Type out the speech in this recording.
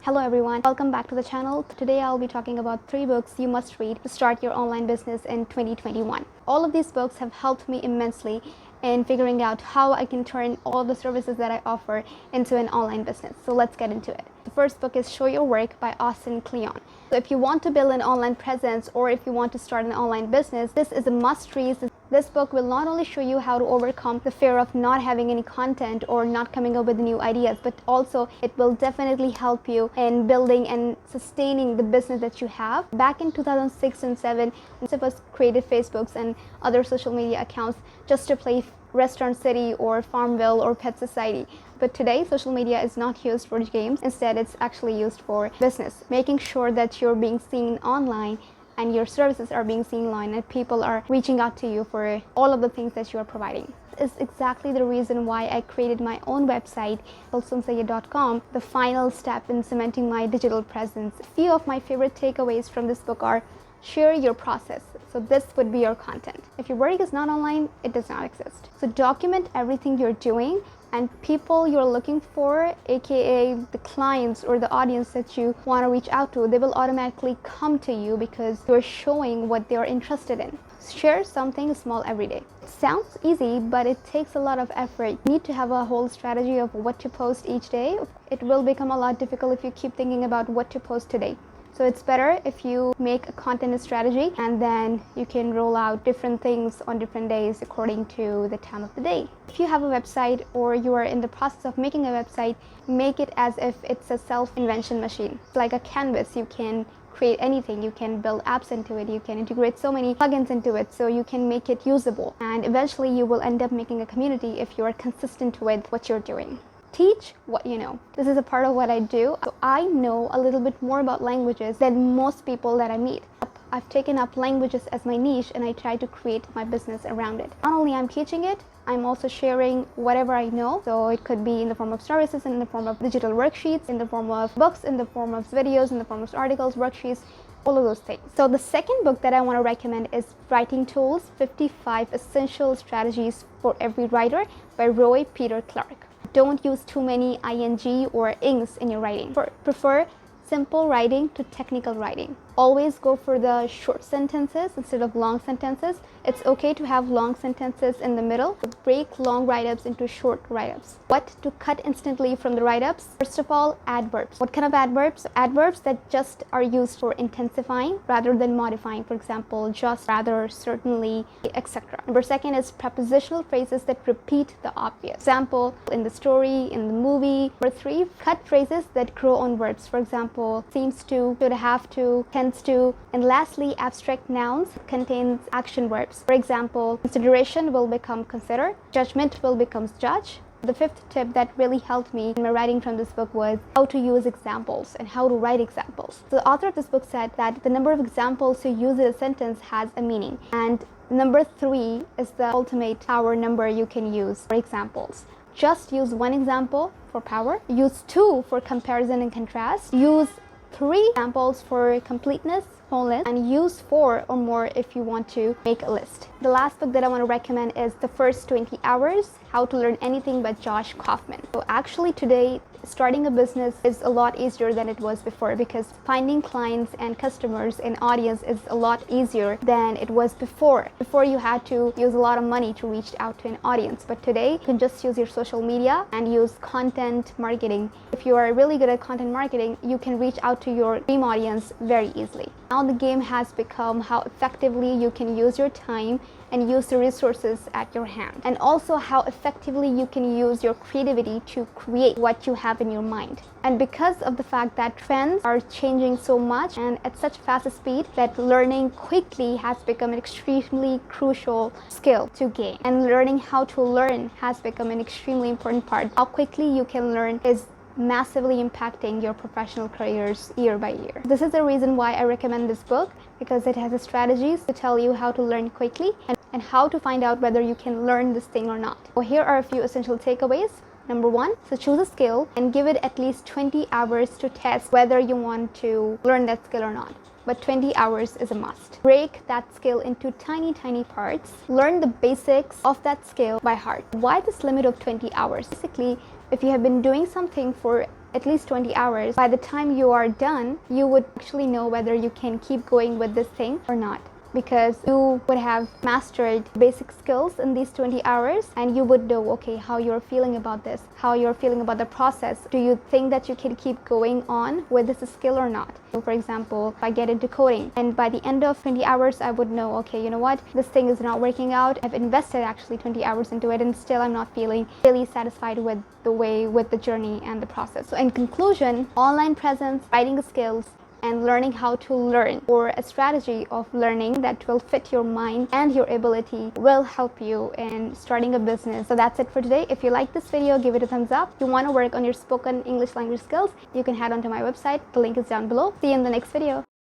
Hello everyone, welcome back to the channel. Today I'll be talking about 3 books you must read to start your online business in 2021. All of these books have helped me immensely in figuring out how I can turn all the services that I offer into an online business. So let's get into it. The first book is Show Your Work by Austin Kleon. So if you want to build an online presence or if you want to start an online business, this is a must read. This book will not only show you how to overcome the fear of not having any content or not coming up with new ideas, but also it will definitely help you in building and sustaining the business that you have. Back in 2006 and 7, most of us created Facebooks and other social media accounts just to play Restaurant City or Farmville or Pet Society. But today, social media is not used for games. Instead, it's actually used for business, making sure that you're being seen online and your services are being seen online and people are reaching out to you for all of the things that you are providing. This is exactly the reason why I created my own website, kalsoom.com, the final step in cementing my digital presence. A few of my favorite takeaways from this book are: share your process. So this would be your content. If your work is not online, it does not exist. So document everything you're doing, and people you're looking for, aka the clients or the audience that you want to reach out to, they will automatically come to you because you're showing what they're interested in. Share something small every day. It sounds easy, but it takes a lot of effort. You need to have a whole strategy of what to post each day. It will become a lot difficult if you keep thinking about what to post today. So it's better if you make a content strategy and then you can roll out different things on different days according to the time of the day. If you have a website or you are in the process of making a website, make it as if it's a self-invention machine. It's like a canvas. You can create anything. You can build apps into it. You can integrate so many plugins into it so you can make it usable. And eventually you will end up making a community if you are consistent with what you're doing. Teach what you know. This is a part of what I do. So I know a little bit more about languages than most people that I meet. I've taken up languages as my niche and I try to create my business around it. Not only I'm teaching it, I'm also sharing whatever I know. So it could be in the form of services, in the form of digital worksheets, in the form of books, in the form of videos, in the form of articles, worksheets, all of those things. So the second book that I want to recommend is Writing Tools: 55 Essential Strategies for Every Writer by Roy Peter Clark. Don't use too many ing or ings in your writing. Prefer simple writing to technical writing. Always go for the short sentences instead of long sentences. It's okay to have long sentences in the middle. Break long write-ups into short write-ups. What to cut instantly from the write-ups? First of all, adverbs. What kind of adverbs? Adverbs that just are used for intensifying rather than modifying. For example, just, rather, certainly, etc. Number second is prepositional phrases that repeat the obvious. Example, in the story, in the movie. Number 3, cut phrases that grow on verbs. For example, seems to, should have to, tends to. And lastly, abstract nouns contains action verbs. For example, consideration will become consider, judgment will become judge. The 5th tip that really helped me in my writing from this book was how to use examples and how to write examples. So the author of this book said that the number of examples you use in a sentence has a meaning. And number 3 is the ultimate power number you can use for examples. Just use 1 example for power, use 2 for comparison and contrast, use 3 examples for completeness, wholeness, and use 4 or more if you want to make a list. The last book that I want to recommend is The First 20 Hours: How to Learn Anything by Josh Kaufman. So actually today, starting a business is a lot easier than it was before because finding clients and customers and audience is a lot easier than it was before. Before you had to use a lot of money to reach out to an audience, but today you can just use your social media and use content marketing. If you are really good at content marketing, you can reach out to your dream audience very easily. Now the game has become how effectively you can use your time and use the resources at your hand, and also how effectively you can use your creativity to create what you have in your mind. And because of the fact that trends are changing so much and at such fast speed, that learning quickly has become an extremely crucial skill to gain, and learning how to learn has become an extremely important part. How quickly you can learn is massively impacting your professional careers year by year. This is the reason why I recommend this book, because it has the strategies to tell you how to learn quickly and how to find out whether you can learn this thing or not. So here are a few essential takeaways. Number 1, so choose a skill and give it at least 20 hours to test whether you want to learn that skill or not. But 20 hours is a must. Break that skill into tiny parts. Learn the basics of that skill by heart. Why this limit of 20 hours? Basically, if you have been doing something for at least 20 hours, by the time you are done, you would actually know whether you can keep going with this thing or not, because you would have mastered basic skills in these 20 hours, and you would know, okay, how you're feeling about this, how you're feeling about the process. Do you think that you can keep going on with this skill or not? So for example, if I get into coding, and by the end of 20 hours I would know, okay, you know what, this thing is not working out. I've invested actually 20 hours into it, and still I'm not feeling really satisfied with the journey and the process. So in conclusion, online presence, writing skills, and learning how to learn, or a strategy of learning that will fit your mind and your ability, will help you in starting a business. So that's it for today. If you like this video, give it a thumbs up. If you want to work on your spoken English language skills, you can head on to my website. The link is down below. See you in the next video.